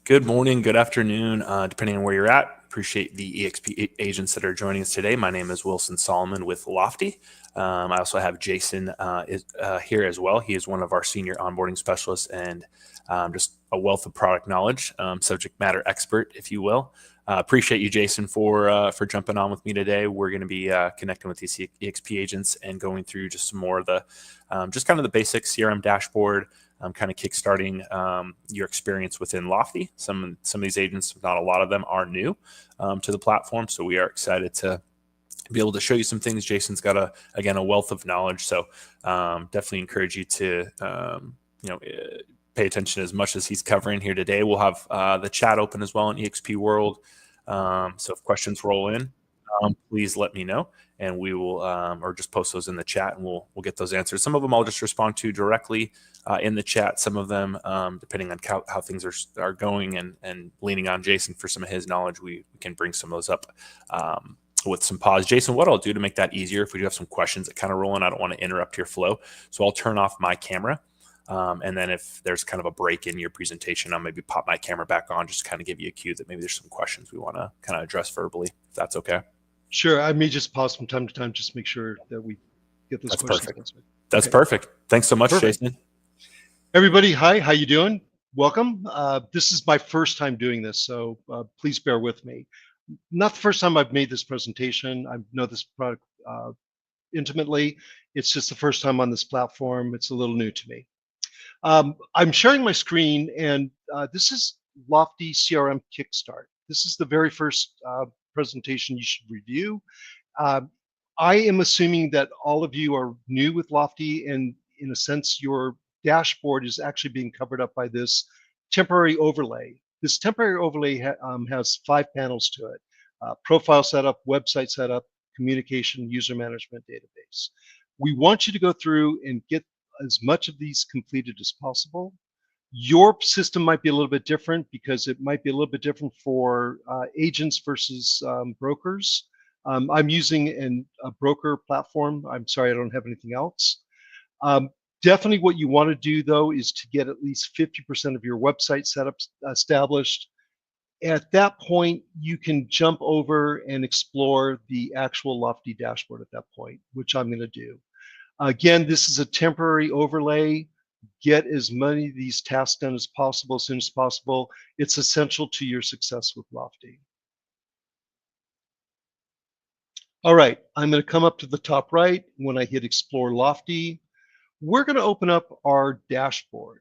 Good morning, good afternoon, depending on where you're at. Appreciate the EXP agents that are joining us today. My name is Wilson Solomon with Lofty. I also have Jason here as well. He is one of our senior onboarding specialists and just a wealth of product knowledge, subject matter expert, if you will. Appreciate you, Jason, for jumping on with me today. We're going to be connecting with these EXP agents and going through just some more of the, just kind of the basic CRM dashboard, kind of kickstarting your experience within Lofty. Some of these agents, not a lot of them, are new to the platform, so we are excited to be able to show you some things. Jason's got a wealth of knowledge, so definitely encourage you to pay attention as much as he's covering here today. We'll have the chat open as well in EXP World, so if questions roll in, please let me know, and we will, or just post those in the chat, and we'll get those answers. Some of them I'll just respond to directly in the chat. Some of them, depending on how things are going, and leaning on Jason for some of his knowledge, we can bring some of those up with some pause. Jason, what I'll do to make that easier, if we do have some questions that kind of roll in, I don't want to interrupt your flow, so I'll turn off my camera. And then if there's kind of a break in your presentation, I'll maybe pop my camera back on, just kind of give you a cue that maybe there's some questions we want to kind of address verbally, if that's okay. Sure. I may just pause from time to time, just make sure that we get those questions answered. That's perfect. Thanks so much, Jason. Everybody, hi, how you doing? Welcome. This is my first time doing this, so please bear with me. Not the first time I've made this presentation. I know this product intimately. It's just the first time on this platform. It's a little new to me. I'm sharing my screen, and this is Lofty CRM Kickstart. This is the very first presentation you should review. I am assuming that all of you are new with Lofty, and in a sense, your dashboard is actually being covered up by this temporary overlay. This temporary overlay has 5 panels to it: profile setup, website setup, communication, user management, database. We want you to go through and get as much of these completed as possible. Your system might be a little bit different, because it might be a little bit different for agents versus brokers. I'm using a broker platform. I'm sorry, I don't have anything else. Definitely what you want to do, though, is to get at least 50% of your website setups established. At that point, you can jump over and explore the actual Lofty dashboard at that point, which I'm going to do. Again, this is a temporary overlay. Get as many of these tasks done as possible, as soon as possible. It's essential to your success with Lofty. All right, I'm going to come up to the top right. When I hit Explore Lofty, we're going to open up our dashboard.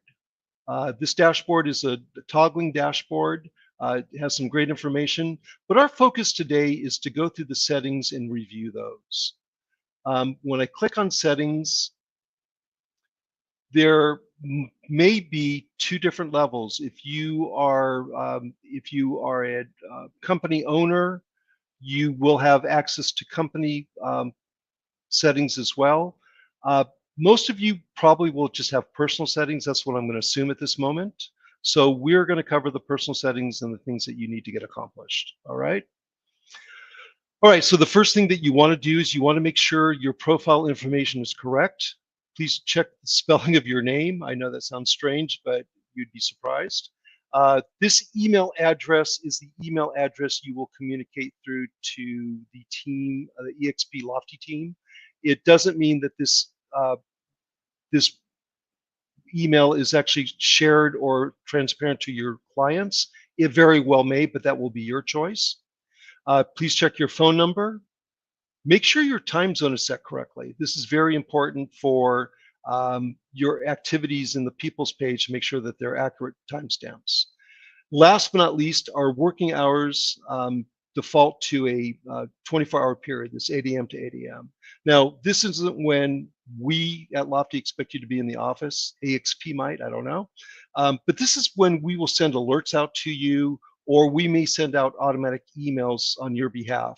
This dashboard is a toggling dashboard. It has some great information, but our focus today is to go through the settings and review those. When I click on settings, there may be 2 different levels. If you are a company owner, you will have access to company settings as well. Most of you probably will just have personal settings. That's what I'm going to assume at this moment. So we're going to cover the personal settings and the things that you need to get accomplished. All right. All right. So the first thing that you want to do is you want to make sure your profile information is correct. Please check the spelling of your name. I know that sounds strange, but you'd be surprised. This email address is the email address you will communicate through to the team, the EXP Lofty team. It doesn't mean that this email is actually shared or transparent to your clients. It very well may, but that will be your choice. Please check your phone number. Make sure your time zone is set correctly. This is very important for your activities in the people's page, to make sure that they're accurate timestamps. Last but not least, our working hours default to a 24-hour period. This 8 a.m. to 8 a.m. Now, this isn't when we at Lofty expect you to be in the office. AXP might, I don't know. But this is when we will send alerts out to you, or we may send out automatic emails on your behalf.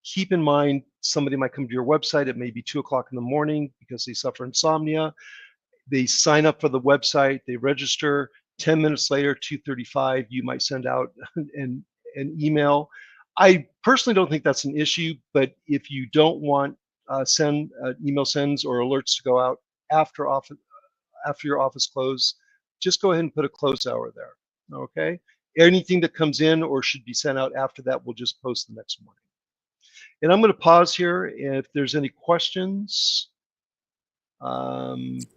Keep in mind, somebody might come to your website at maybe 2 o'clock in the morning because they suffer insomnia. They sign up for the website, they register. 10 minutes later, 2:35, you might send out an email. I personally don't think that's an issue, but if you don't want email sends or alerts to go out after your office close, just go ahead and put a close hour there. Okay. Anything that comes in or should be sent out after that, we'll just post the next morning. And I'm going to pause here. If there's any questions, I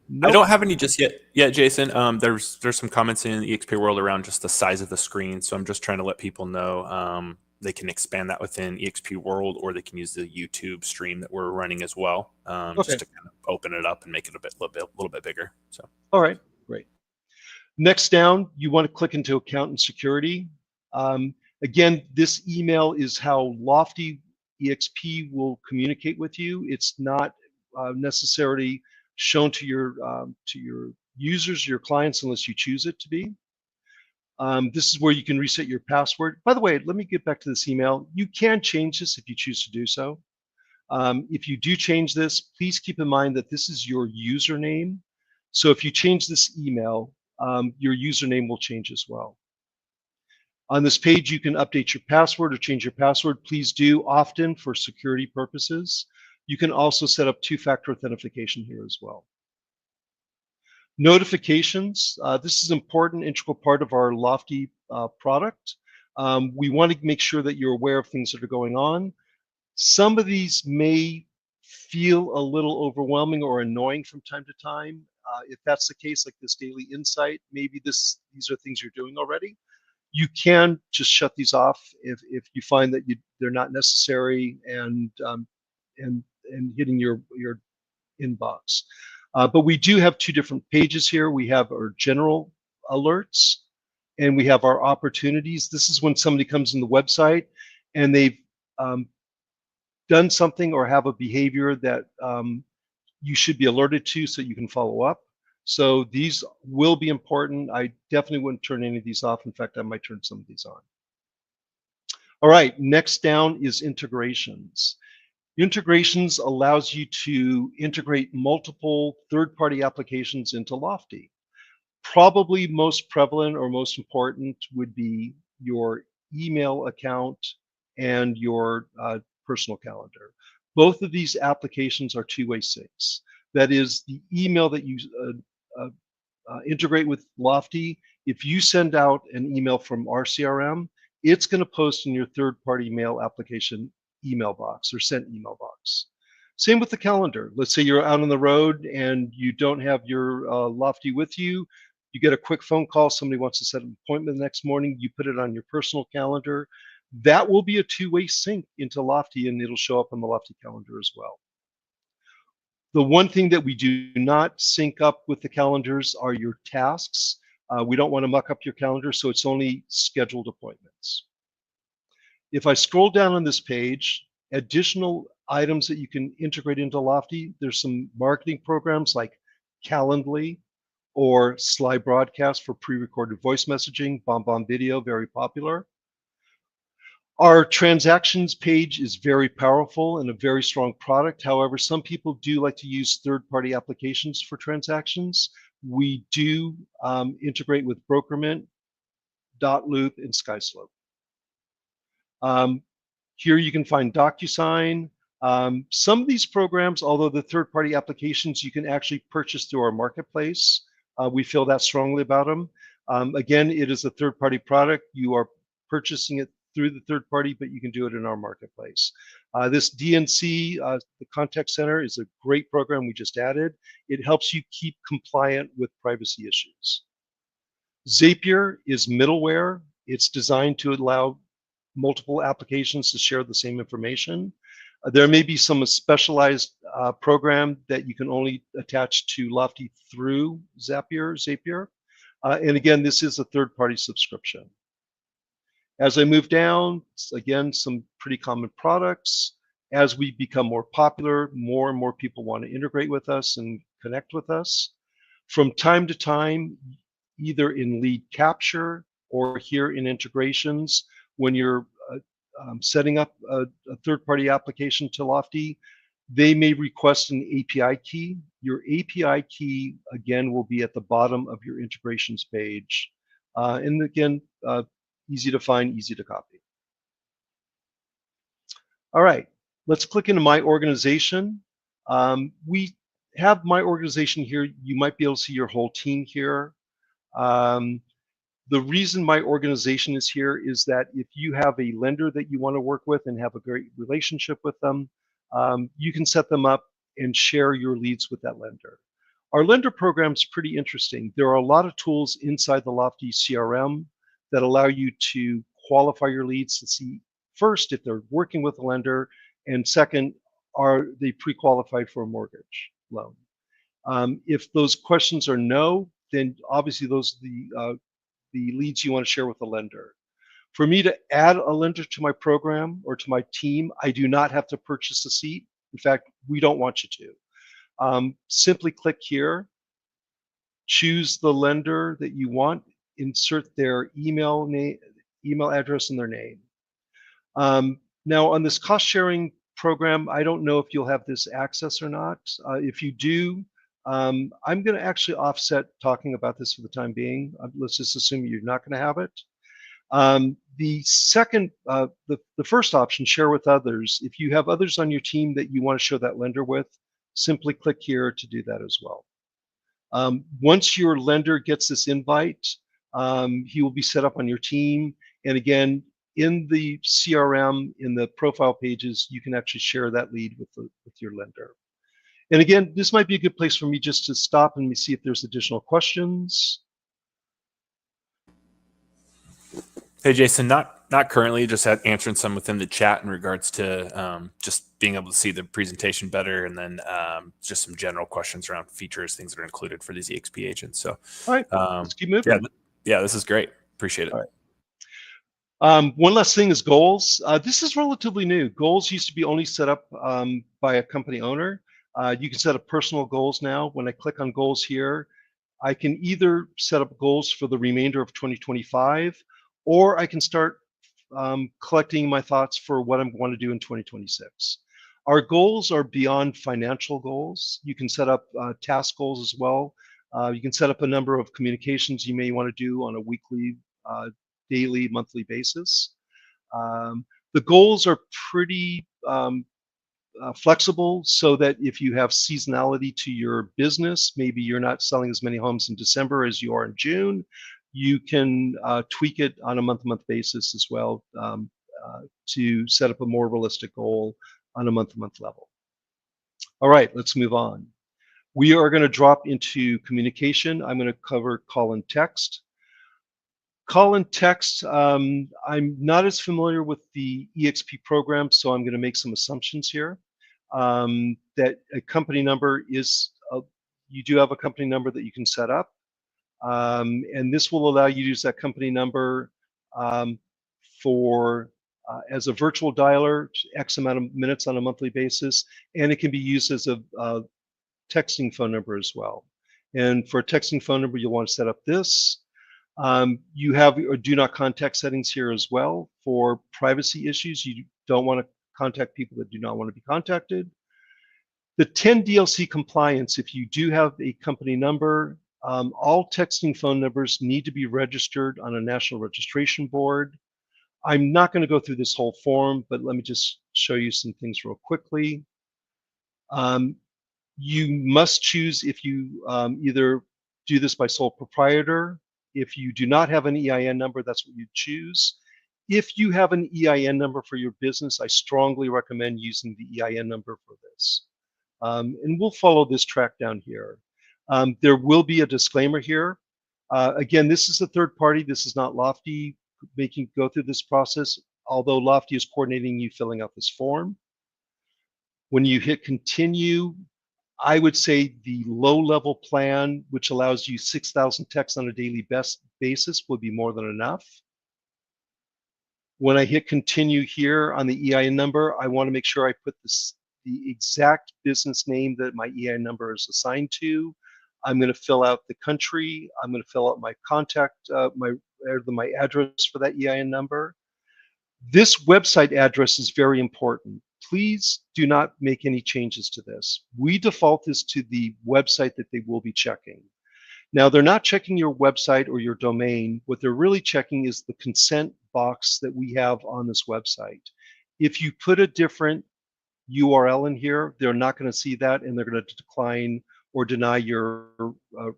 nope. don't have any just yet, Jason. There's some comments in the EXP world around just the size of the screen, so I'm just trying to let people know they can expand that within EXP world, or they can use the YouTube stream that we're running as well, Okay. just to kind of open it up and make it little bit bigger. So, All right. Great. Next down, you want to click into account and security. Again, this email is how Lofty EXP will communicate with you. It's not necessarily shown to your users, your clients, unless you choose it to be. This is where you can reset your password. By the way, let me get back to this email. You can change this if you choose to do so. If you do change this, please keep in mind that this is your username. So if you change this email, your username will change as well. On this page, you can update your password or change your password. Please do often for security purposes. You can also set up two-factor authentication here as well. Notifications, this is an important integral part of our Lofty product. We want to make sure that you're aware of things that are going on. Some of these may feel a little overwhelming or annoying from time to time. If that's the case, like this daily insight, maybe these are things you're doing already. You can just shut these off if you find that they're not necessary and hitting your inbox. But we do have two different pages here. We have our general alerts and we have our opportunities. This is when somebody comes in the website and they've done something or have a behavior that you should be alerted to so you can follow up. So these will be important. I definitely wouldn't turn any of these off. In fact, I might turn some of these on. All right, next down is integrations. Integrations allows you to integrate multiple third-party applications into Lofty. Probably most prevalent or most important would be your email account and your personal calendar. Both of these applications are two-way syncs. That is, the email that you integrate with Lofty, if you send out an email from our CRM, it's going to post in your third-party mail application email box or sent email box. Same with the calendar. Let's say you're out on the road and you don't have your Lofty with you. You get a quick phone call, somebody wants to set an appointment the next morning, you put it on your personal calendar. That will be a two-way sync into Lofty and it'll show up on the Lofty calendar as well. The one thing that we do not sync up with the calendars are your tasks. We don't want to muck up your calendar, so it's only scheduled appointments. If I scroll down on this page, additional items that you can integrate into Lofty, there's some marketing programs like Calendly or Sly Broadcast for pre-recorded voice messaging, BombBomb Video, very popular. Our transactions page is very powerful and a very strong product. However, some people do like to use third-party applications for transactions. We do integrate with Brokerment, Dotloop, and SkySlope. Here you can find DocuSign. Some of these programs, although the third-party applications, you can actually purchase through our marketplace. We feel that strongly about them. Again, it is a third-party product. You are purchasing it through the third party, but you can do it in our marketplace. This DNC, the Contact Center, is a great program we just added. It helps you keep compliant with privacy issues. Zapier is middleware. It's designed to allow multiple applications to share the same information. There may be some specialized program that you can only attach to Lofty through Zapier. And again, this is a third-party subscription. As I move down, again, some pretty common products. As we become more popular, more and more people want to integrate with us and connect with us. From time to time, either in lead capture or here in integrations, when you're setting up a third-party application to Lofty, they may request an API key. Your API key, again, will be at the bottom of your integrations page. And again, easy to find, easy to copy. All right, let's click into My Organization. We have My Organization here. You might be able to see your whole team here. The reason my organization is here is that if you have a lender that you want to work with and have a great relationship with them, you can set them up and share your leads with that lender. Our lender program is pretty interesting. There are a lot of tools inside the Lofty CRM that allow you to qualify your leads to see first if they're working with a lender, and second, are they pre-qualified for a mortgage loan? If those questions are no, then obviously those are the leads you want to share with the lender. For me to add a lender to my program or to my team, I do not have to purchase a seat. In fact, we don't want you to. Simply click here, choose the lender that you want, insert their email address and their name. Now on this cost sharing program, I don't know if you'll have this access or not. If you do, I'm going to actually offset talking about this for the time being. Let's just assume you're not going to have it. The second, the first option, share with others. If you have others on your team that you want to show that lender with, simply click here to do that as well. Once your lender gets this invite, he will be set up on your team. And again, in the CRM, in the profile pages, you can actually share that lead with your lender. And again, this might be a good place for me just to stop and see if there's additional questions. Hey, Jason, not currently, just answering some within the chat in regards to just being able to see the presentation better, and then just some general questions around features, things that are included for these EXP agents. So, All right, let's keep moving. Yeah, this is great. Appreciate it. All right. One last thing is goals. This is relatively new. Goals used to be only set up by a company owner. You can set up personal goals now. When I click on goals here, I can either set up goals for the remainder of 2025, or I can start collecting my thoughts for what I want to do in 2026. Our goals are beyond financial goals. You can set up task goals as well. You can set up a number of communications you may want to do on a weekly, daily, monthly basis. The goals are pretty flexible, so that if you have seasonality to your business, maybe you're not selling as many homes in December as you are in June, you can tweak it on a month-to-month basis as well to set up a more realistic goal on a month-to-month level. All right, let's move on. We are going to drop into communication. I'm going to cover call and text. Call and text, I'm not as familiar with the EXP program, so I'm going to make some assumptions here. That a company number is, you do have a company number that you can set up. And this will allow you to use that company number for as a virtual dialer, X amount of minutes on a monthly basis, and it can be used as a texting phone number as well. And for a texting phone number, you'll want to set up this. You have your do not contact settings here as well for privacy issues. You don't want to contact people that do not want to be contacted. The 10 DLC compliance, if you do have a company number, all texting phone numbers need to be registered on a national registration board. I'm not going to go through this whole form, but let me just show you some things real quickly. You must choose if you either do this by sole proprietor. If you do not have an EIN number, that's what you choose. If you have an EIN number for your business, I strongly recommend using the EIN number for this. And we'll follow this track down here. There will be a disclaimer here. Again, this is a third party. This is not Lofty making go through this process, although Lofty is coordinating you filling out this form. When you hit continue, I would say the low-level plan, which allows you 6,000 texts on a daily basis, would be more than enough. When I hit continue here on the EIN number, I want to make sure I put the exact business name that my EIN number is assigned to. I'm going to fill out the country. I'm going to fill out my contact, my address for that EIN number. This website address is very important. Please do not make any changes to this. We default this to the website that they will be checking. Now, they're not checking your website or your domain. What they're really checking is the consent box that we have on this website. If you put a different URL in here, they're not going to see that, and they're going to decline or deny your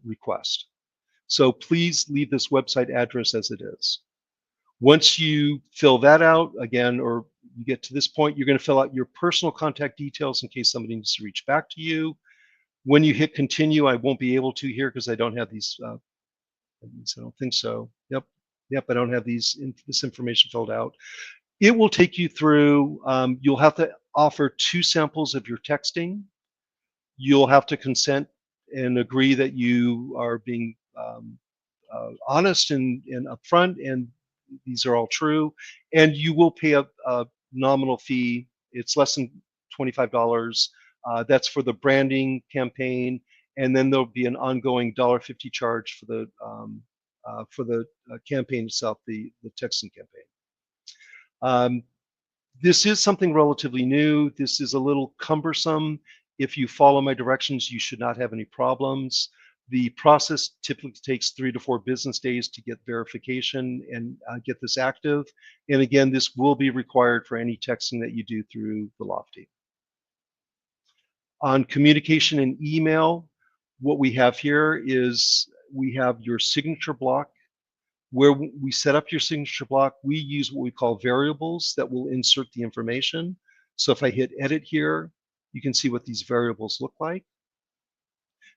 request. So please leave this website address as it is. Once you fill that out again, or you get to this point, you're going to fill out your personal contact details in case somebody needs to reach back to you. When you hit continue, I won't be able to here because I don't have these. I don't think so. Yep. I don't have this information filled out. It will take you through. You'll have to offer 2 samples of your texting. You'll have to consent and agree that you are being honest and upfront, and these are all true. And you will pay a nominal fee. It's less than $25. That's for the branding campaign, and then there'll be an ongoing $1.50 charge for the campaign itself, the texting campaign. This is something relatively new. This is a little cumbersome. If you follow my directions, you should not have any problems. The process typically takes 3 to 4 business days to get verification and get this active. And again, this will be required for any texting that you do through the Lofty. On communication and email, what we have here is we have your signature block. Where we set up your signature block, we use what we call variables that will insert the information. So if I hit edit here, you can see what these variables look like.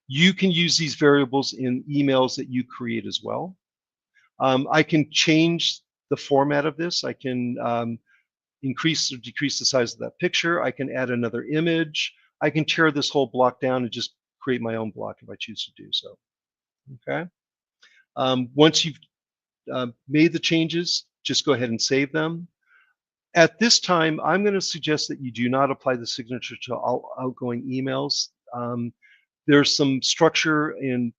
You can use these variables in emails that you create as well. I can change the format of this. I can increase or decrease the size of that picture. I can add another image. I can tear this whole block down and just create my own block if I choose to do so. Okay. Once you've made the changes, just go ahead and save them. At this time, I'm going to suggest that you do not apply the signature to all outgoing emails. There's some structure in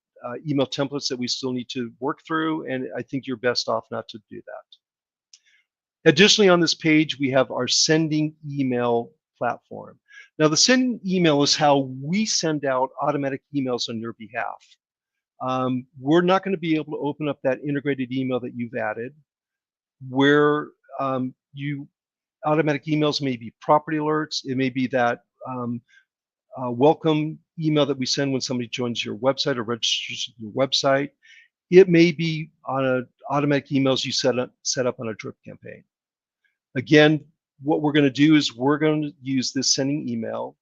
email templates that we still need to work through, and I think you're best off not to do that. Additionally, on this page, we have our sending email platform. Now, the sending email is how we send out automatic emails on your behalf. We're not going to be able to open up that integrated email that you've added, where automatic emails may be property alerts. It may be that welcome email that we send when somebody joins your website or registers your website. It may be on automatic emails you set up on a drip campaign. Again, what we're going to do is we're going to use this sending email.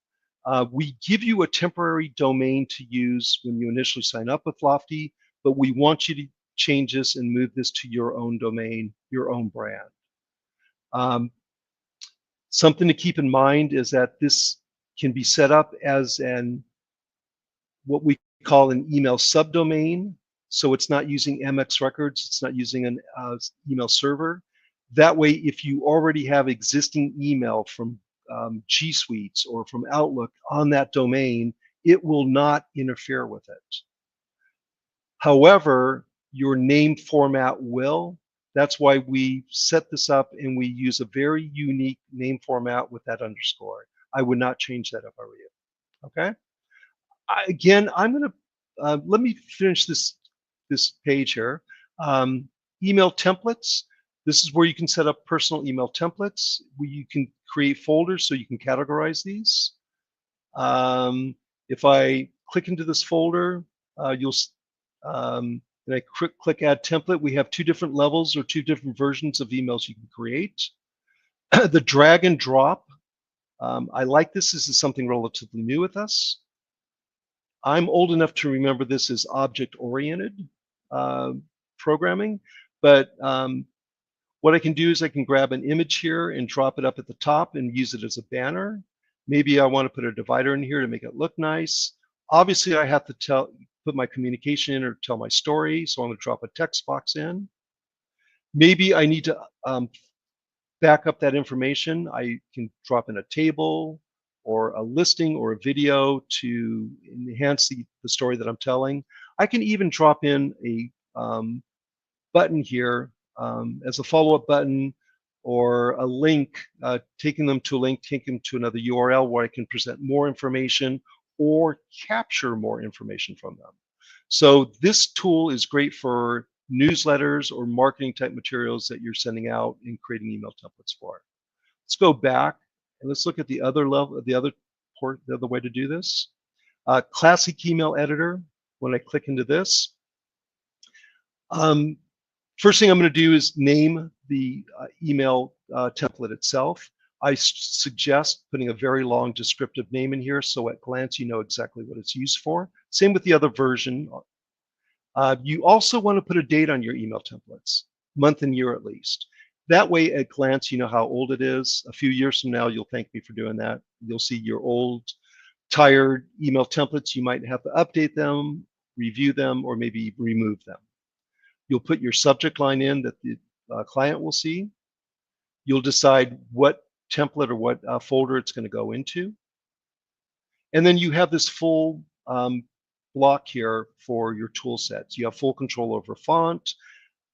We give you a temporary domain to use when you initially sign up with Lofty, but we want you to change this and move this to your own domain, your own brand. Something to keep in mind is that this can be set up as what we call an email subdomain. So it's not using MX records, it's not using an email server. That way, if you already have existing email from G Suites or from Outlook on that domain, it will not interfere with it. However, your name format will. That's why we set this up and we use a very unique name format with that underscore. I would not change that if I were you. Okay. Again, I'm going to let me finish this page here. Email templates. This is where you can set up personal email templates. You can create folders so you can categorize these. If I click into this folder, and I click add template, we have 2 different levels or 2 different versions of emails you can create. The drag and drop. I like this. This is something relatively new with us. I'm old enough to remember this as object-oriented programming, but what I can do is I can grab an image here and drop it up at the top and use it as a banner. Maybe I want to put a divider in here to make it look nice. Obviously, I have to put my communication in or tell my story, so I'm going to drop a text box in. Maybe I need to back up that information. I can drop in a table or a listing or a video to enhance the story that I'm telling. I can even drop in a button here as a follow-up button or a link, taking them to a link, taking them to another URL where I can present more information or capture more information from them. So this tool is great for newsletters or marketing type materials that you're sending out and creating email templates for. Let's go back and let's look at the other level, the other way to do this. Classic email editor. When I click into this, Um, First thing I'm going to do is name the email template itself. I suggest putting a very long descriptive name in here so at glance you know exactly what it's used for. Same with the other version. You also want to put a date on your email templates, month and year at least. That way at glance you know how old it is. A few years from now you'll thank me for doing that. You'll see your old tired email templates. You might have to update them, review them, or maybe remove them. You'll put your subject line in that the client will see. You'll decide what template or what folder it's going to go into. And then you have this full block here for your tool sets. You have full control over font,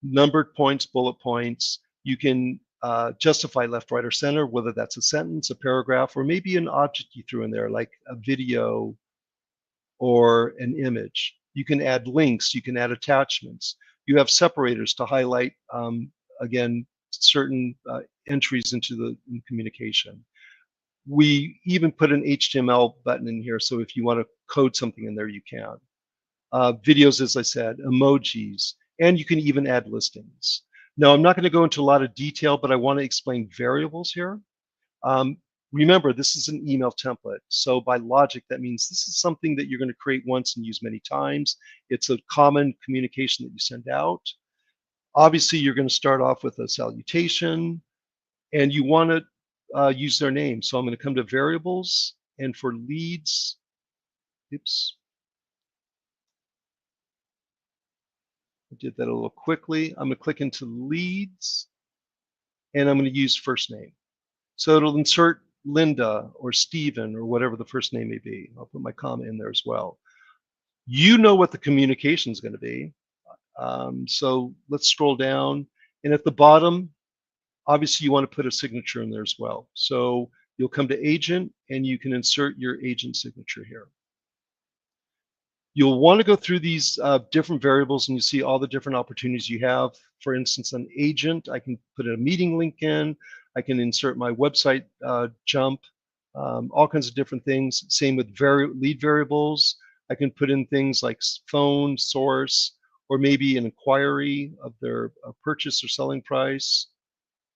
numbered points, bullet points. You can justify left, right, or center, whether that's a sentence, a paragraph, or maybe an object you threw in there, like a video or an image. You can add links, you can add attachments. You have separators to highlight, again, certain entries into the communication. We even put an HTML button in here, so if you want to code something in there, you can. Videos, as I said, emojis, and you can even add listings. Now, I'm not going to go into a lot of detail, but I want to explain variables here. Remember, this is an email template. So by logic, that means this is something that you're going to create once and use many times. It's a common communication that you send out. Obviously, you're going to start off with a salutation, and you want to use their name. So I'm going to come to variables, and for leads, oops, I did that a little quickly. I'm going to click into leads, and I'm going to use first name. So it'll insert Linda or Stephen or whatever the first name may be. I'll put my comma in there as well. You know what the communication is going to be. So let's scroll down. And at the bottom, obviously you want to put a signature in there as well. So you'll come to agent and you can insert your agent signature here. You'll want to go through these different variables and you see all the different opportunities you have. For instance, an agent, I can put a meeting link in. I can insert my website jump, all kinds of different things. Same with lead variables. I can put in things like phone, source, or maybe an inquiry of their purchase or selling price.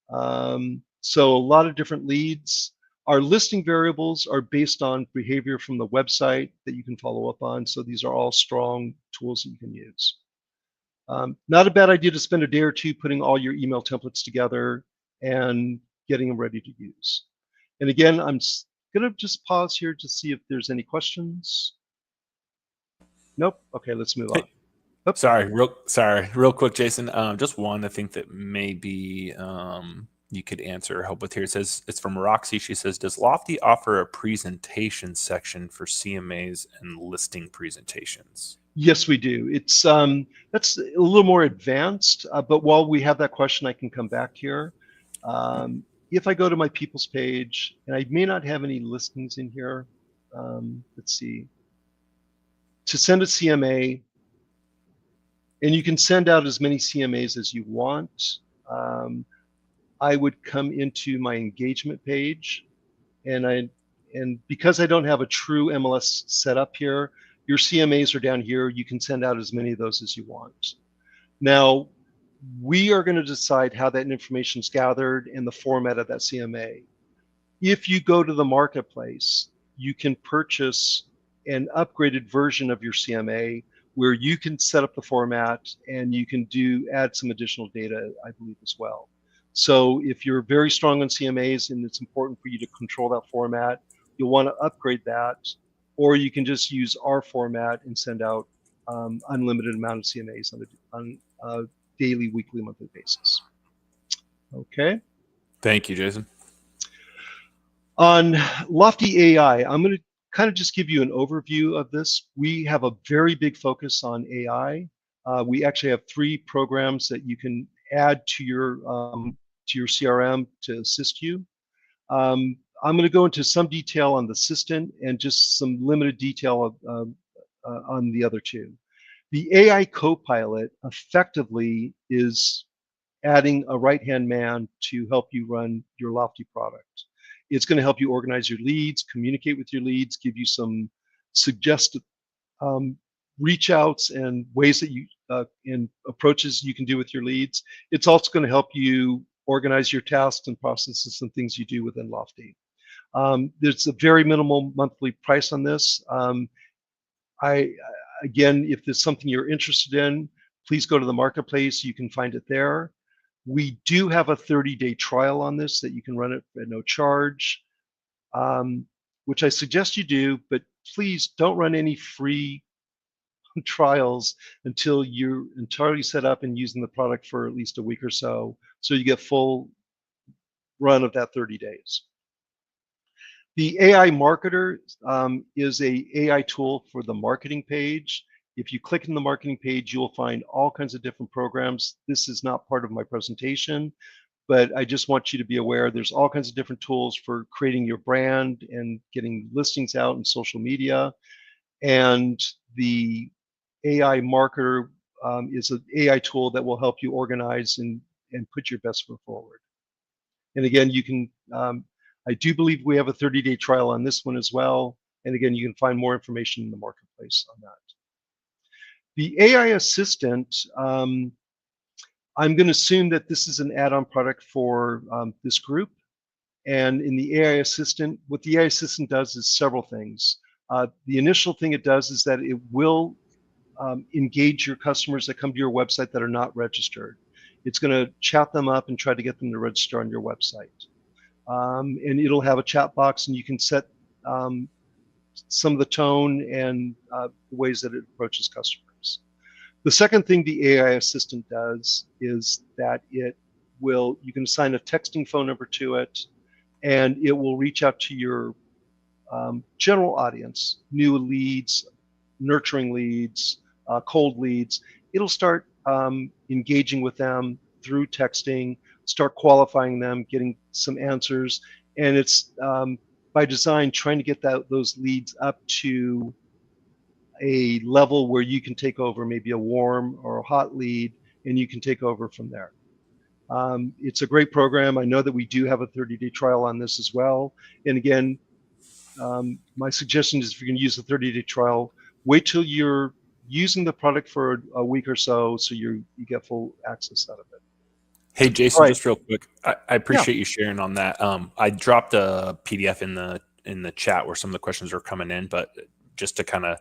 So a lot of different leads. Our listing variables are based on behavior from the website that you can follow up on. So these are all strong tools that you can use. Not a bad idea to spend a day or two putting all your email templates together and getting them ready to use. And again, I'm going to just pause here to see if there's any questions. Nope. Okay, let's move on. Oops. Sorry, real quick, Jason. Just one I think that maybe you could answer or help with here. It says it's from Roxy. She says, "Does Lofty offer a presentation section for CMAs and listing presentations?" Yes, we do. It's that's a little more advanced, but while we have that question, I can come back here. If I go to my people's page, and I may not have any listings in here, let's see. To send a CMA, and you can send out as many CMAs as you want. I would come into my engagement page, and because I don't have a true MLS set up here, your CMAs are down here. You can send out as many of those as you want. Now, we are going to decide how that information is gathered and the format of that CMA. If you go to the marketplace, you can purchase an upgraded version of your CMA where you can set up the format and you can add some additional data, I believe, as well. So if you're very strong on CMAs and it's important for you to control that format, you'll want to upgrade that, or you can just use our format and send out unlimited amount of CMAs on a daily, weekly, monthly basis. Okay. Thank you, Jason. On Lofty AI, I'm going to kind of just give you an overview of this. We have a very big focus on AI. We actually have 3 programs that you can add to your CRM to assist you. I'm going to go into some detail on the assistant and just some limited detail on the other 2. The AI Copilot effectively is adding a right-hand man to help you run your Lofty product. It's going to help you organize your leads, communicate with your leads, give you some suggested reach outs and ways that you and approaches you can do with your leads. It's also going to help you organize your tasks and processes and things you do within Lofty. There's a very minimal monthly price on this. I Again, if there's something you're interested in, please go to the marketplace. You can find it there. We do have a 30-day trial on this that you can run it at no charge, which I suggest you do, but please don't run any free trials until you're entirely set up and using the product for at least a week or so you get full run of that 30 days. The AI Marketer is a AI tool for the marketing page. If you click in the marketing page, you'll find all kinds of different programs. This is not part of my presentation, but I just want you to be aware there's all kinds of different tools for creating your brand and getting listings out in social media. And the AI Marketer is an AI tool that will help you organize and put your best foot forward. And again, you can, I do believe we have a 30-day trial on this one as well. And again, you can find more information in the marketplace on that. The AI Assistant, I'm going to assume that this is an add-on product for this group. And in the AI Assistant, what the AI Assistant does is several things. The initial thing it does is that it will engage your customers that come to your website that are not registered. It's going to chat them up and try to get them to register on your website. And it'll have a chat box, and you can set some of the tone and the ways that it approaches customers. The second thing the AI Assistant does is that you can assign a texting phone number to it, and it will reach out to your general audience, new leads, nurturing leads, cold leads. It'll start engaging with them through texting, start qualifying them, getting some answers, and it's by design trying to get those leads up to a level where you can take over maybe a warm or a hot lead, and you can take over from there. It's a great program. I know that we do have a 30-day trial on this as well. And again, my suggestion is if you're going to use the 30-day trial, wait till you're using the product for a week or so you get full access out of it. Hey, All Jason, right. just real quick, I appreciate you sharing on that. I dropped a PDF in the chat where some of the questions are coming in, but just to kind of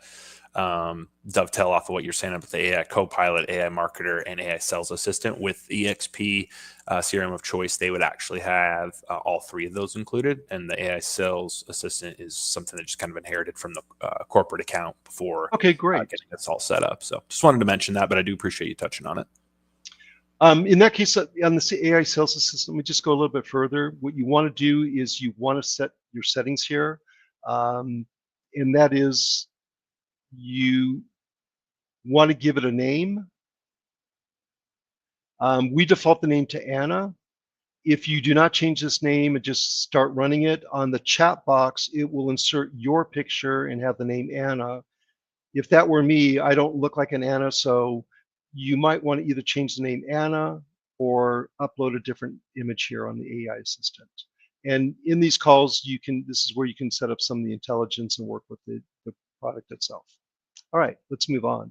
dovetail off of what you're saying about the AI Copilot, AI Marketer, and AI Sales Assistant with EXP CRM of choice, they would actually have all three of those included. And the AI Sales Assistant is something that just kind of inherited from the corporate account before Okay, great. getting this all set up. So just wanted to mention that, but I do appreciate you touching on it. In that case, on the AI Sales Assistant, we just go a little bit further. What you want to do is you want to set your settings here, and that is you want to give it a name. We default the name to Anna. If you do not change this name and just start running it on the chat box, it will insert your picture and have the name Anna. If that were me, I don't look like an Anna, so you might want to either change the name Anna or upload a different image here on the AI Assistant. And in these calls, this is where you can set up some of the intelligence and work with the product itself. All right, let's move on.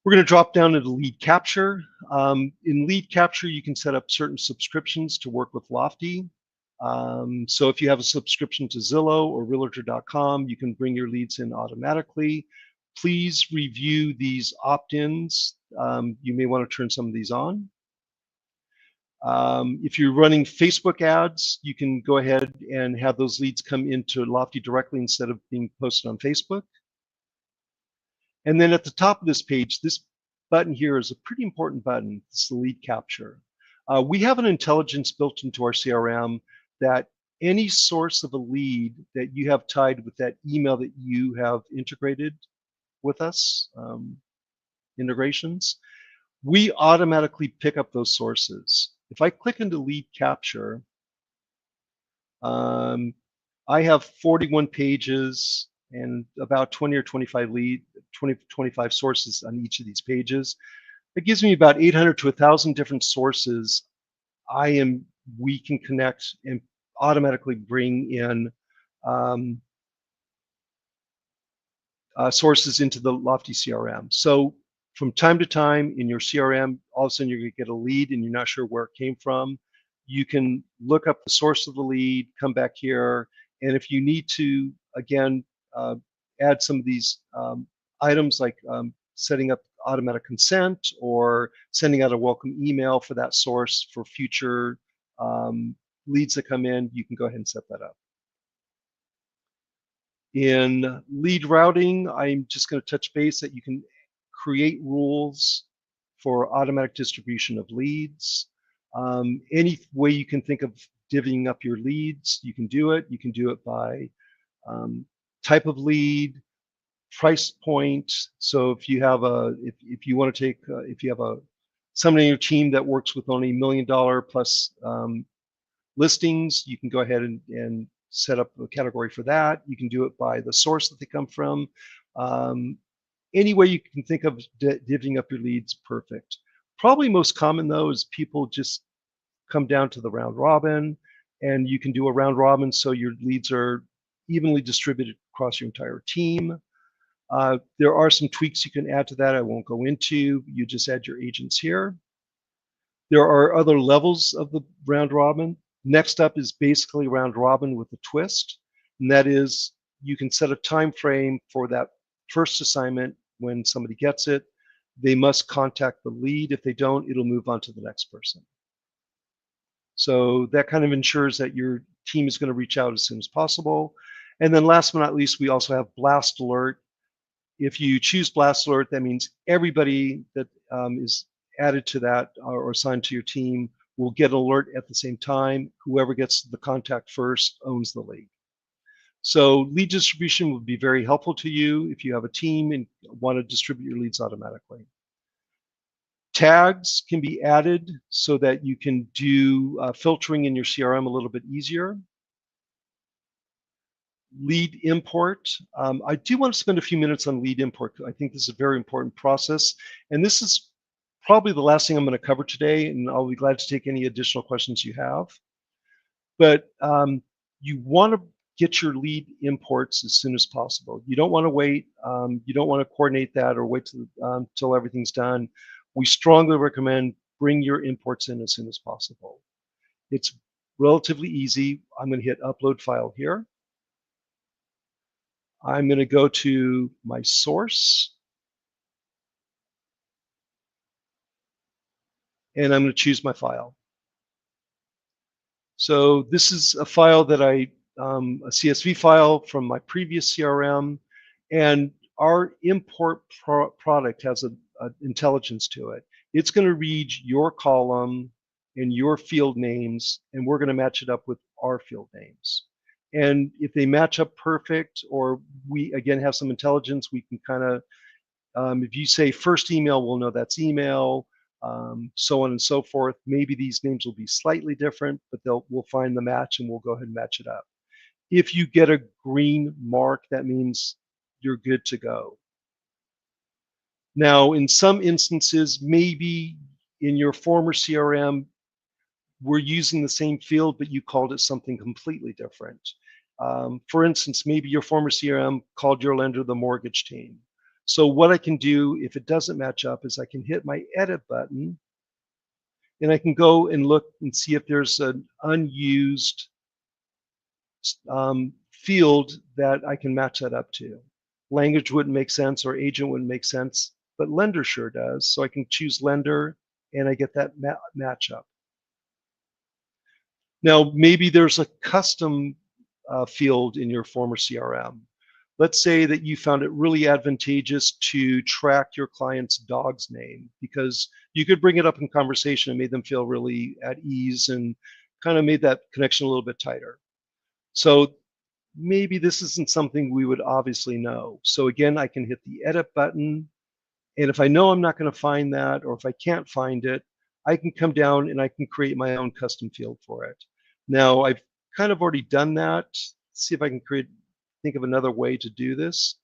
We're going to drop down into lead capture. In lead capture, you can set up certain subscriptions to work with Lofty. So if you have a subscription to Zillow or Realtor.com, you can bring your leads in automatically. Please review these opt-ins. You may want to turn some of these on. If you're running Facebook ads, you can go ahead and have those leads come into Lofty directly instead of being posted on Facebook. And then at the top of this page, this button here is a pretty important button. It's the lead capture. We have an intelligence built into our CRM that any source of a lead that you have tied with that email that you have integrated with us, integrations, we automatically pick up those sources. If I click into lead capture, I have 41 pages and about 20 or 25 25 sources on each of these pages. It gives me about 800 to 1,000 different sources we can connect and automatically bring in sources into the Lofty CRM. So from time to time in your CRM, all of a sudden you're going to get a lead and you're not sure where it came from. You can look up the source of the lead, come back here, and if you need to, again, add some of these items like setting up automatic consent or sending out a welcome email for that source for future leads that come in, you can go ahead and set that up. In lead routing, I'm just going to touch base that you can create rules for automatic distribution of leads. Any way you can think of divvying up your leads, you can do it. You can do it by type of lead, price point. So if you have if you want to take, if you have somebody in your team that works with only $1 million plus listings, you can go ahead and set up a category for that. You can do it by the source that they come from. Any way you can think of divvying up your leads, perfect. Probably most common though is people just come down to the round robin, and you can do a round robin so your leads are evenly distributed across your entire team. There are some tweaks you can add to that I won't go into. You just add your agents here. There are other levels of the round robin. Next up is basically round robin with a twist, and that is you can set a time frame for that first assignment. When somebody gets it, they must contact the lead. If they don't, it'll move on to the next person. So that kind of ensures that your team is going to reach out as soon as possible. And then last but not least, we also have blast alert. If you choose blast alert, that means everybody that is added to that or assigned to your team will get an alert at the same time. Whoever gets the contact first owns the lead. So lead distribution would be very helpful to you if you have a team and want to distribute your leads automatically. Tags can be added so that you can do filtering in your CRM a little bit easier. Lead import. I do want to spend a few minutes on lead import. I think this is a very important process. And this is probably the last thing I'm going to cover today, and I'll be glad to take any additional questions you have. But you want to get your lead imports as soon as possible. You don't want to wait. You don't want to coordinate that or wait till everything's done. We strongly recommend bring your imports in as soon as possible. It's relatively easy. I'm going to hit upload file here. I'm going to go to my source, and I'm going to choose my file. So this is a file that a CSV file from my previous CRM, and our import product has an intelligence to it. It's going to read your column and your field names, and we're going to match it up with our field names. And if they match up perfect, or we again have some intelligence, we can kind of, if you say first email, we'll know that's email, so on and so forth. Maybe these names will be slightly different, but we'll find the match and we'll go ahead and match it up. If you get a green mark, that means you're good to go. Now, in some instances, maybe in your former CRM, we're using the same field, but you called it something completely different. For instance, maybe your former CRM called your lender the mortgage team. So what I can do if it doesn't match up is I can hit my edit button, and I can go and look and see if there's an unused field that I can match that up to. Language wouldn't make sense, or agent wouldn't make sense, but lender sure does. So I can choose lender, and I get that match up. Now, maybe there's a custom field in your former CRM. Let's say that you found it really advantageous to track your client's dog's name, because you could bring it up in conversation and made them feel really at ease and kind of made that connection a little bit tighter. So maybe this isn't something we would obviously know. So again, I can hit the edit button, and if I know I'm not going to find that, or if I can't find it, I can come down and I can create my own custom field for it. Now, I've kind of already done that. Let's see if I can think of another way to do this.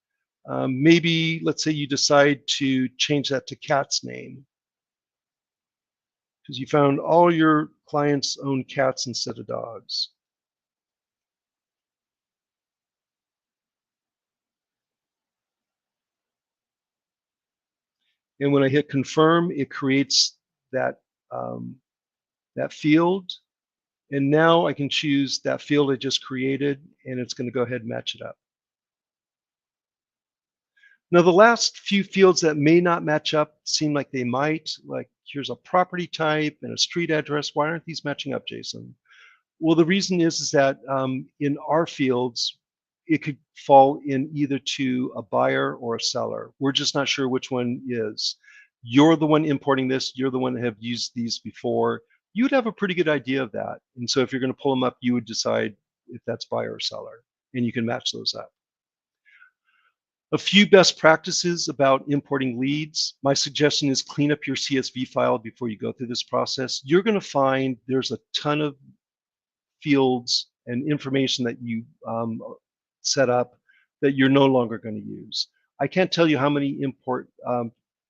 Maybe, let's say you decide to change that to cat's name, because you found all your clients own cats instead of dogs. And when I hit confirm, it creates that, that field. And now I can choose that field I just created, and it's going to go ahead and match it up. Now, the last few fields that may not match up seem like they might, like here's a property type and a street address. Why aren't these matching up, Jason? Well, the reason is that in our fields, it could fall in either to a buyer or a seller. We're just not sure which one is. You're the one importing this. You're the one that have used these before. You'd have a pretty good idea of that. And so if you're going to pull them up, you would decide if that's buyer or seller, and you can match those up. A few best practices about importing leads. My suggestion is clean up your CSV file before you go through this process. You're going to find there's a ton of fields and information that you set up that you're no longer going to use. I can't tell you how many import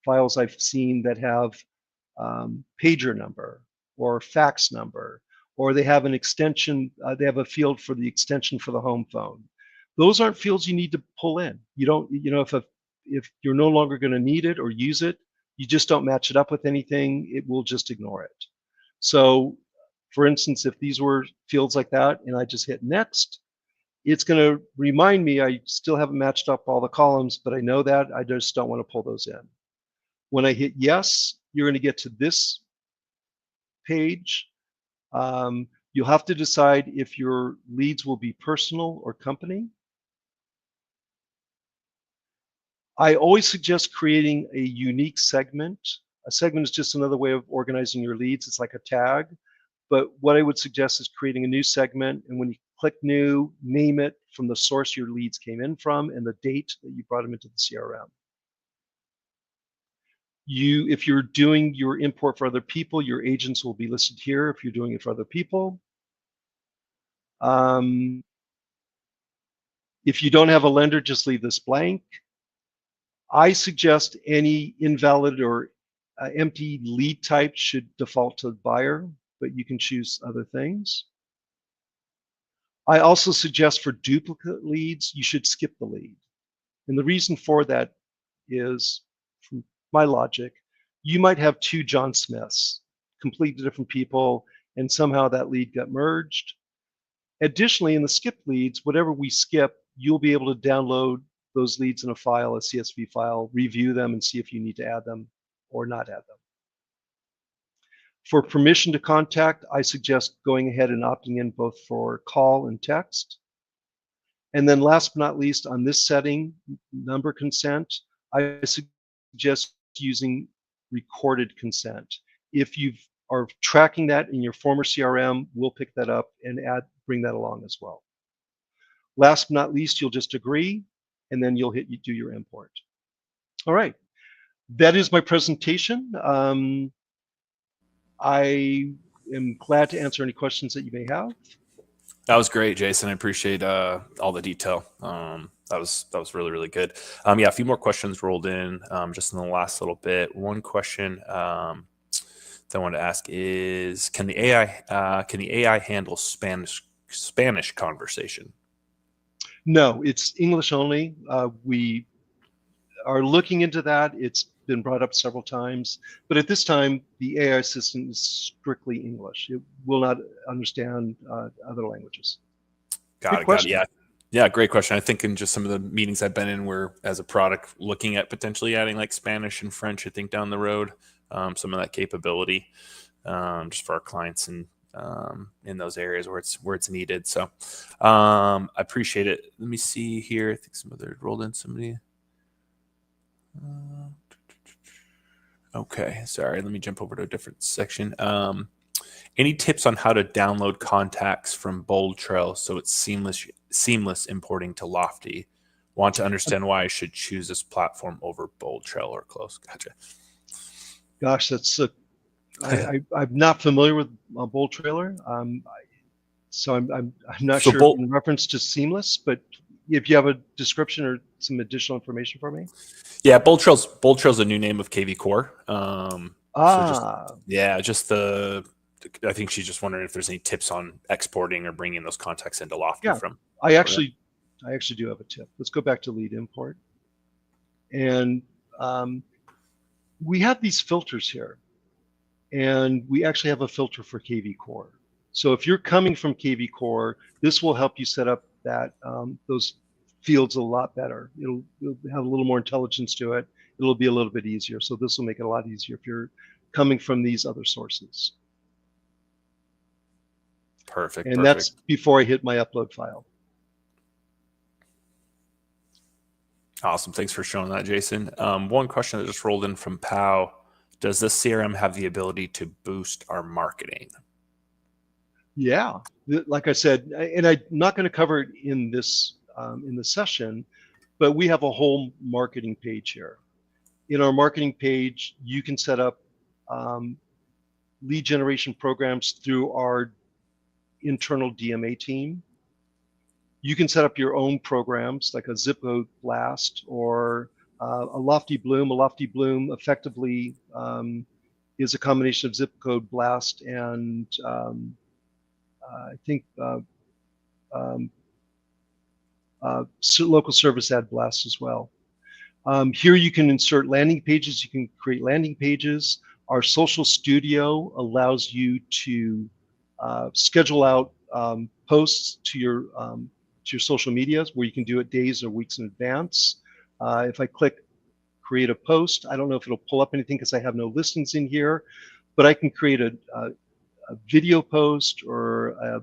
files I've seen that have pager number or fax number, or they have an extension, they have a field for the extension for the home phone. Those aren't fields you need to pull in. You don't, you know, if you're no longer going to need it or use it, you just don't match it up with anything, it will just ignore it. So for instance, if these were fields like that and I just hit next, it's going to remind me I still haven't matched up all the columns, but I know that I just don't want to pull those in. When I hit yes, you're going to get to this page. You'll have to decide if your leads will be personal or company. I always suggest creating a unique segment. A segment is just another way of organizing your leads. It's like a tag. But what I would suggest is creating a new segment. And when you click new, name it from the source your leads came in from and the date that you brought them into the CRM. If you're doing your import for other people, your agents will be listed here if you're doing it for other people. If you don't have a lender, just leave this blank. I suggest any invalid or empty lead type should default to the buyer, but you can choose other things. I also suggest for duplicate leads, you should skip the lead. And the reason for that is, from my logic, you might have two John Smiths, completely different people, and somehow that lead got merged. Additionally, in the skipped leads, whatever we skip, you'll be able to download those leads in a file, a CSV file, review them and see if you need to add them or not add them. For permission to contact, I suggest going ahead and opting in both for call and text. And then last but not least, on this setting, number consent, I suggest using recorded consent. If you are tracking that in your former CRM, we'll pick that up and bring that along as well. Last but not least, you'll just agree, and then you'll do your import. All right, that is my presentation. I am glad to answer any questions that you may have. That was great, Jason. I appreciate all the detail. That was really, really good. Yeah, a few more questions rolled in just in the last little bit. One question that I wanted to ask is, can the AI handle Spanish conversation? No, it's English only. We are looking into that. It's been brought up several times, but at this time, the AI system is strictly English. It will not understand other languages. Got it. Yeah. Yeah, great question. I think in just some of the meetings I've been in, we're as a product looking at potentially adding like Spanish and French, I think down the road, some of that capability just for our clients and in those areas where it's needed. So I appreciate it. Let me see here. I think some other rolled in somebody. Okay, sorry. Let me jump over to a different section. Any tips on how to download contacts from Bold Trail so it's seamless importing to Lofty? Want to understand why I should choose this platform over Bold Trail or Close. Gotcha. Gosh, that's I'm not familiar with Bold Trailer, so I'm not sure in reference to seamless. But if you have a description or some additional information for me. Yeah, Bold Trail's a new name of KV Core. I think she's just wondering if there's any tips on exporting or bringing those contacts into Lofty from. I actually do have a tip. Let's go back to lead import. And we have these filters here, and we actually have a filter for KV Core. So if you're coming from KV Core, this will help you set up that those fields a lot better. It'll have a little more intelligence to it. It'll be a little bit easier. So this will make it a lot easier if you're coming from these other sources. Perfect. And that's before I hit my upload file. Awesome. Thanks for showing that, Jason. One question that just rolled in from Pow. Does this CRM have the ability to boost our marketing? Yeah, like I said, and I'm not going to cover it in this session, but we have a whole marketing page here. In our marketing page, you can set up lead generation programs through our internal DMA team. You can set up your own programs like a zip code blast or a lofty bloom. A lofty bloom effectively is a combination of zip code blast and I think local service ad blast as well. Here you can insert landing pages. You can create landing pages. Our social studio allows you to schedule out posts to your social medias where you can do it days or weeks in advance. If I click create a post, I don't know if it'll pull up anything because I have no listings in here, but I can create a video post or a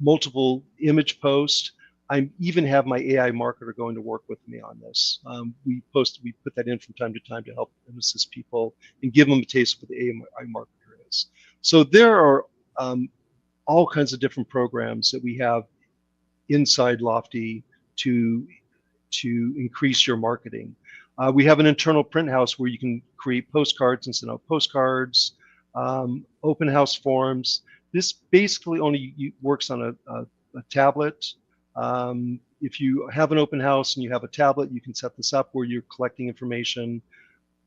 multiple image post. I even have my AI marketer going to work with me on this. We put that in from time to time to help and assist people and give them a taste of what the AI marketer is. So there are all kinds of different programs that we have inside Lofty to increase your marketing. We have an internal print house where you can create postcards and send out postcards, open house forms. This basically only works on a tablet. If you have an open house and you have a tablet, you can set this up where you're collecting information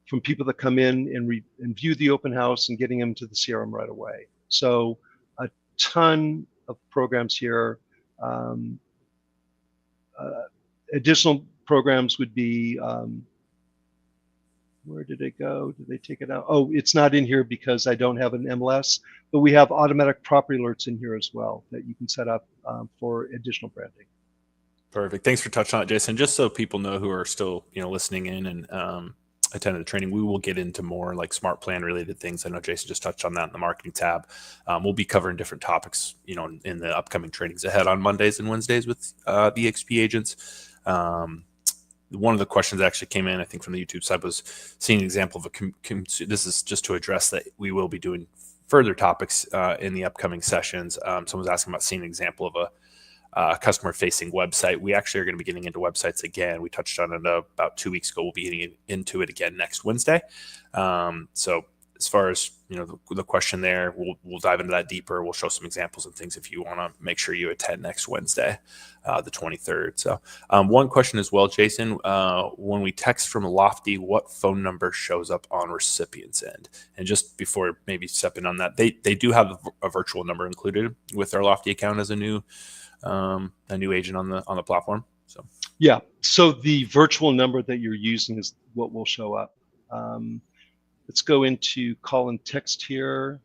from people that come in and view the open house and getting them to the CRM right away. So a ton of programs here. Additional programs would be, where did it go? Did they take it out? Oh, it's not in here because I don't have an MLS, but we have automatic property alerts in here as well that you can set up for additional branding. Perfect. Thanks for touching on it, Jason. Just so people know who are still, listening in and attending the training, we will get into more like smart plan related things. I know Jason just touched on that in the marketing tab. We'll be covering different topics, in the upcoming trainings ahead on Mondays and Wednesdays with the EXP agents. One of the questions that actually came in, I think, from the YouTube side was seeing an example of this is just to address that we will be doing further topics in the upcoming sessions. Someone's asking about seeing an example of a customer-facing website. We actually are going to be getting into websites again. We touched on it about 2 weeks ago. We'll be getting into it again next Wednesday. So as far as the question there, we'll dive into that deeper. We'll show some examples and things if you want to make sure you attend next Wednesday, the 23rd. So one question as well, Jason, when we text from Lofty, what phone number shows up on recipient's end? And just before maybe stepping on that, they do have a virtual number included with our Lofty account as a new agent on the platform. So yeah, so the virtual number that you're using is what will show up. Let's go into call and text here.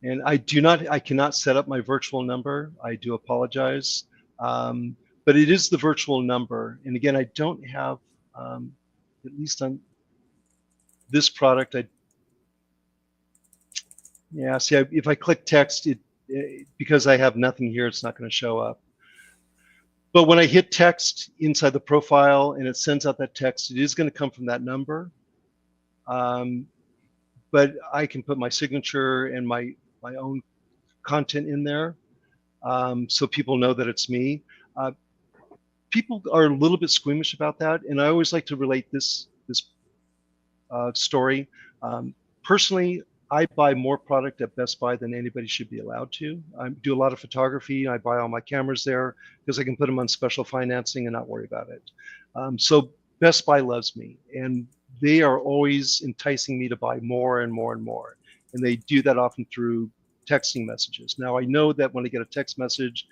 And I cannot set up my virtual number. I do apologize. But it is the virtual number. And again, I don't have, at least on this product, if I click text, because I have nothing here, it's not going to show up. But when I hit text inside the profile and it sends out that text, it is going to come from that number. But I can put my signature and my own content in there, so people know that it's me. People are a little bit squeamish about that, and I always like to relate this story. Personally, I buy more product at Best Buy than anybody should be allowed to. I do a lot of photography. I buy all my cameras there because I can put them on special financing and not worry about it. So Best Buy loves me, and they are always enticing me to buy more and more and more. And they do that often through texting messages. Now, I know that when I get a text message,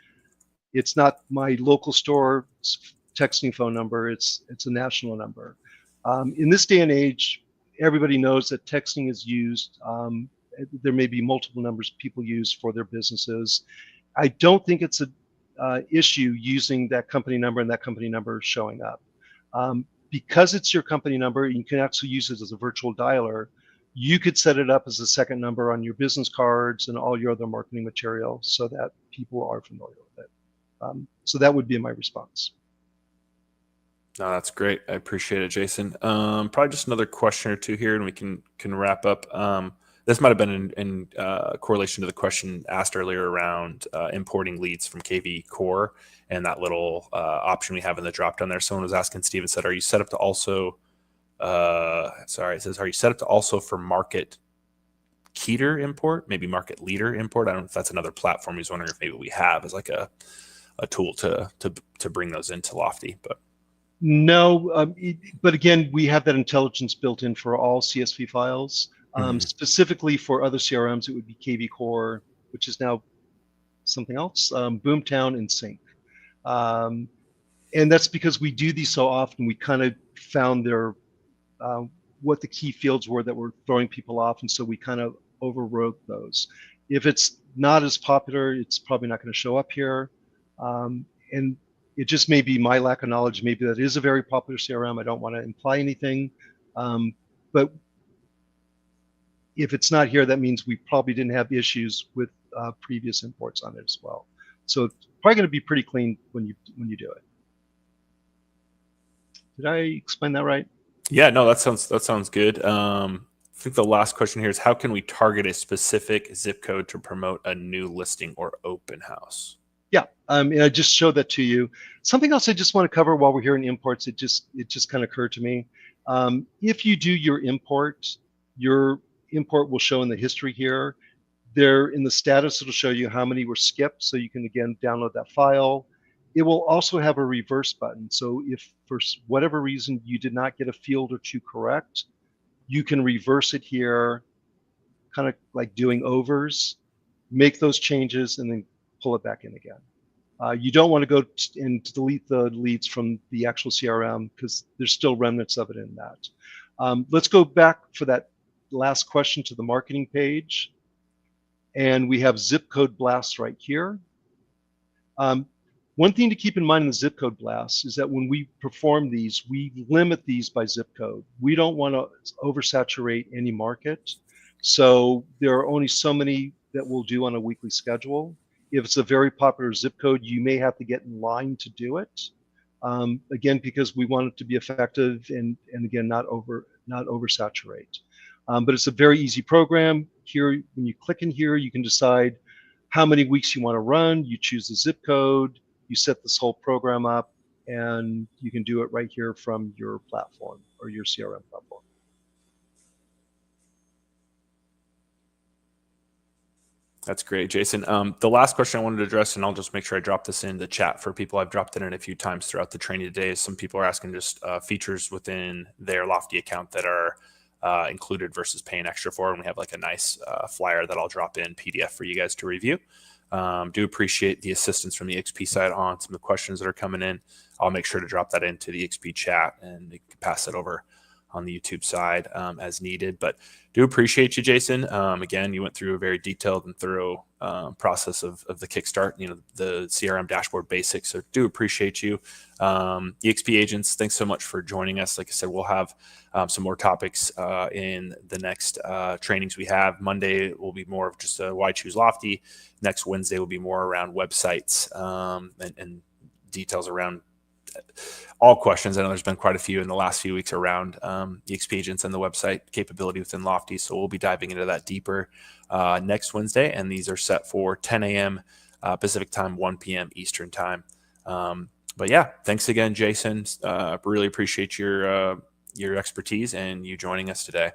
it's not my local store's texting phone number. It's a national number. In this day and age, everybody knows that texting is used. There may be multiple numbers people use for their businesses. I don't think it's a issue using that company number and that company number showing up. Because it's your company number, you can actually use it as a virtual dialer. You could set it up as a second number on your business cards and all your other marketing material so that people are familiar with it. So that would be my response. No, that's great. I appreciate it, Jason. Probably just another question or two here, and we can wrap up. This might have been in correlation to the question asked earlier around importing leads from KV Core and that little option we have in the drop down there. Someone was asking, Steven said, are you set up to also, it says, are you set up to also for market Keter import, maybe market leader import? I don't know if that's another platform. He's wondering if maybe we have as like a tool to bring those into Lofty, but. No, but again, we have that intelligence built in for all CSV files. Specifically for other CRMs, it would be KV Core, which is now something else, Boomtown and Sync. And that's because we do these so often, we kind of found what the key fields were that were throwing people off, and so we kind of overrode those. If it's not as popular, it's probably not going to show up here. And it just may be my lack of knowledge. Maybe that is a very popular CRM. I don't want to imply anything. But if it's not here, that means we probably didn't have issues with previous imports on it as well. So it's probably going to be pretty clean when you do it. Did I explain that right? Yeah, no, that sounds good. I think the last question here is, how can we target a specific zip code to promote a new listing or open house? Yeah, and I just showed that to you. Something else I just want to cover while we're here in imports, it just kind of occurred to me. If you do your import will show in the history here. There in the status, it'll show you how many were skipped, so you can again download that file. It will also have a reverse button. So if for whatever reason you did not get a field or two correct, you can reverse it here, kind of like doing overs, make those changes, and then pull it back in again. You don't want to go and delete the leads from the actual CRM because there's still remnants of it in that. Let's go back for that last question to the marketing page. And we have zip code blasts right here. One thing to keep in mind in the zip code blasts is that when we perform these, we limit these by zip code. We don't want to oversaturate any market. So there are only so many that we'll do on a weekly schedule. If it's a very popular zip code, you may have to get in line to do it. Again, because we want it to be effective and again, not oversaturate. But it's a very easy program. Here, when you click in here, you can decide how many weeks you want to run. You choose the zip code, you set this whole program up, and you can do it right here from your platform or your CRM platform. That's great, Jason. The last question I wanted to address, and I'll just make sure I drop this in the chat for people. I've dropped it in a few times throughout the training today. Some people are asking just features within their Lofty account that are included versus paying extra for. And we have like a nice flyer that I'll drop in PDF for you guys to review. Do appreciate the assistance from the XP side on some of the questions that are coming in. I'll make sure to drop that into the XP chat and you can pass it over on the YouTube side as needed. But do appreciate you, Jason. Again, you went through a very detailed and thorough process of the Kickstart, the CRM dashboard basics. So do appreciate you. EXP agents, thanks so much for joining us. Like I said, we'll have some more topics in the next trainings we have. Monday will be more of just a why choose Lofty. Next Wednesday will be more around websites and details around all questions. I know there's been quite a few in the last few weeks around EXP agents and the website capability within Lofty. So we'll be diving into that deeper next Wednesday. And these are set for 10 a.m. Pacific time, 1 p.m. Eastern time. But yeah, thanks again, Jason. Really appreciate your expertise and you joining us today.